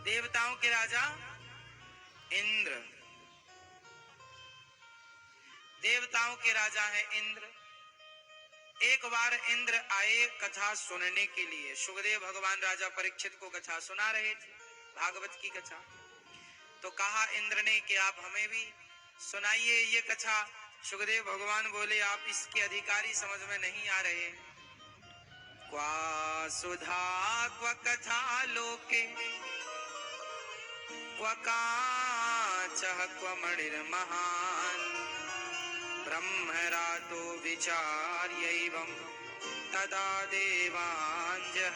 देवताओं के राजा इंद्र, देवताओं के राजा है इंद्र। एक बार इंद्र आए कथा सुनने के लिए। सुखदेव भगवान राजा परीक्षित को कथा सुना रहे थे, भागवत की कथा। तो कहा इंद्र ने कि आप हमें भी सुनाइए ये कथा। सुखदेव भगवान बोले आप इसके अधिकारी समझ में नहीं आ रहे। क्वा सुधा क्व कथा लोके क्व काचः क्व मणिर्महान् ब्रह्मरातो विचार्यैवं तदा देवाञ्जहास।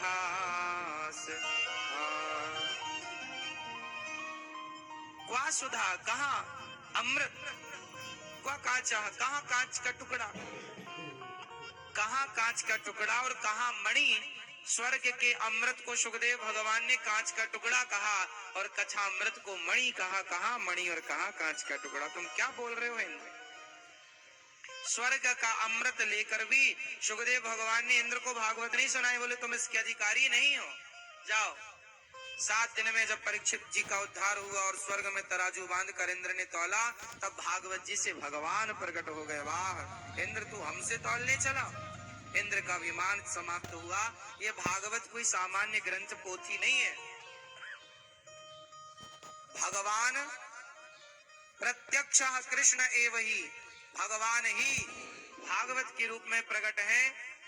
क्वा सुधा, कहा अमृत, क्वा काचः, कहा कांच का टुकड़ा, कहा कांच का टुकड़ा और कहा मणि। स्वर्ग के अमृत को सुखदेव भगवान ने कांच का टुकड़ा कहा और कथा अमृत को मणि कहा। कहा मणि और कहा कांच का टुकड़ा। तुम क्या बोल रहे हो इंद्र? स्वर्ग का अमृत लेकर भी सुखदेव भगवान ने इंद्र को भागवत नहीं सुनाई। बोले तुम इसके अधिकारी नहीं हो, जाओ। 7 दिन में जब परीक्षित जी का उद्धार हुआ और स्वर्ग में तराजू बांध कर इंद्र ने तौला, तब भागवत जी से भगवान प्रकट हो गए। वाह इंद्र तू हमसे तौलने चला। इंद्र का विमान समाप्त हुआ। ये भागवत कोई सामान्य ग्रंथ पोथी नहीं है। भगवान प्रत्यक्ष कृष्ण एव ही, भगवान ही भागवत के रूप में प्रकट है।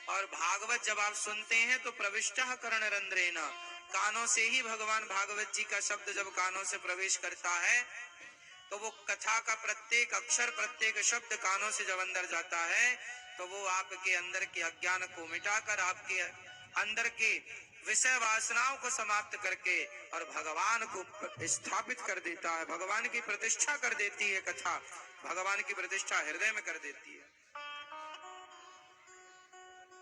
और भागवत जब आप सुनते हैं तो प्रविष्टः कर्णरंध्रेण, कानों से ही भगवान भागवत जी का शब्द जब कानों से प्रवेश करता है तो वो कथा का प्रत्येक अक्षर प्रत्येक शब्द कानों से जब अंदर जाता है तो वो आपके अंदर के अज्ञान को मिटाकर आपके अंदर के विषय वासनाओं को समाप्त करके और भगवान को स्थापित कर देता है। भगवान की प्रतिष्ठा कर देती है कथा, भगवान की प्रतिष्ठा हृदय में कर देती है।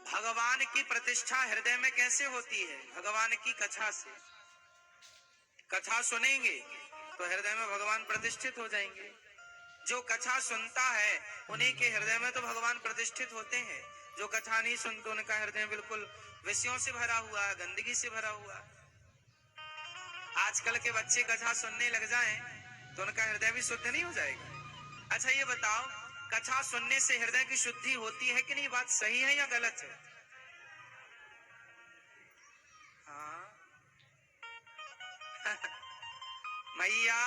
भगवान की प्रतिष्ठा हृदय में कैसे होती है? भगवान की कथा से। कथा सुनेंगे तो हृदय में भगवान प्रतिष्ठित हो जाएंगे। जो कथा सुनता है उन्हीं के हृदय में तो भगवान प्रतिष्ठित होते हैं। जो कथा नहीं सुनते उनका हृदय बिल्कुल विषयों से भरा हुआ है, गंदगी से भरा हुआ है। आजकल के बच्चे कथा सुनने लग जाएं तो उनका हृदय भी शुद्ध नहीं हो जाएगा। अच्छा ये बताओ, कथा सुनने से हृदय की शुद्धि होती है कि नहीं? बात सही है या गलत है? हाँ मैया,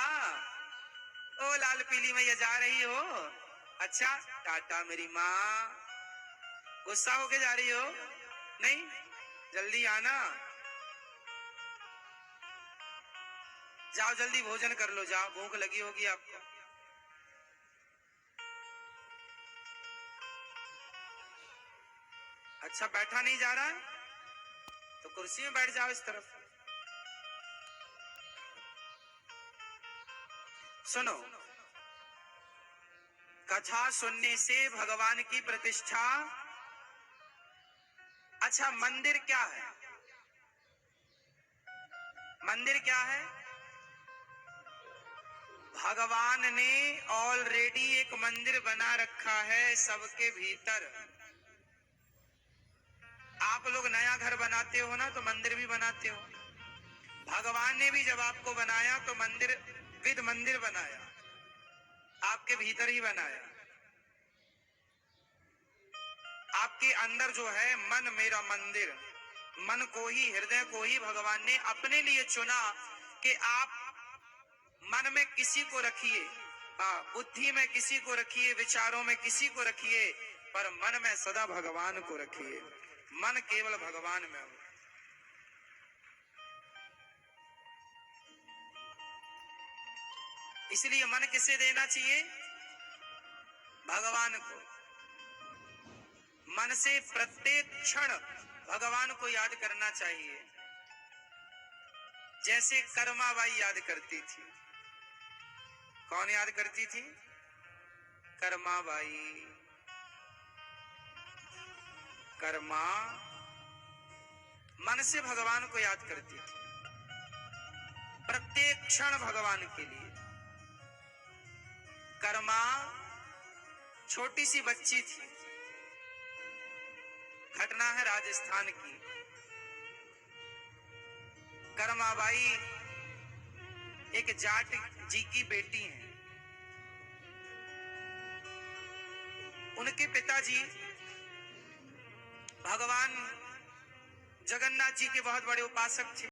ओ लाल पीली मैया जा रही हो? अच्छा टाटा मेरी माँ। गुस्सा होके जा रही हो? नहीं, जल्दी आना। जाओ जल्दी भोजन कर लो, जाओ भूख लगी होगी आपको। अच्छा बैठा नहीं जा रहा है तो कुर्सी में बैठ जाओ इस तरफ। सुनो, कथा सुनने से भगवान की प्रतिष्ठा। अच्छा मंदिर क्या है? मंदिर क्या है? भगवान ने ऑलरेडी एक मंदिर बना रखा है सबके भीतर। आप लोग नया घर बनाते हो ना तो मंदिर भी बनाते हो। भगवान ने भी जब आपको बनाया तो मंदिर विद मंदिर बनाया, आपके भीतर ही बनाया। आपके अंदर जो है मन मेरा मंदिर, मन को ही, हृदय को ही भगवान ने अपने लिए चुना कि आप मन में किसी को रखिए, बुद्धि में किसी को रखिए, विचारों में किसी को रखिए, पर मन में सदा भगवान को रखिए। मन केवल भगवान में हो। इसलिए मन किसे देना चाहिए? भगवान को। मन से प्रत्येक क्षण भगवान को याद करना चाहिए, जैसे कर्माबाई याद करती थी। कौन याद करती थी? कर्माबाई। कर्मा मन से भगवान को याद करती थी प्रत्येक क्षण भगवान के लिए। कर्मा छोटी सी बच्ची थी। घटना है राजस्थान की। कर्माबाई एक जाट जी की बेटी हैं। उनके पिताजी भगवान जगन्नाथ जी के बहुत बड़े उपासक थे।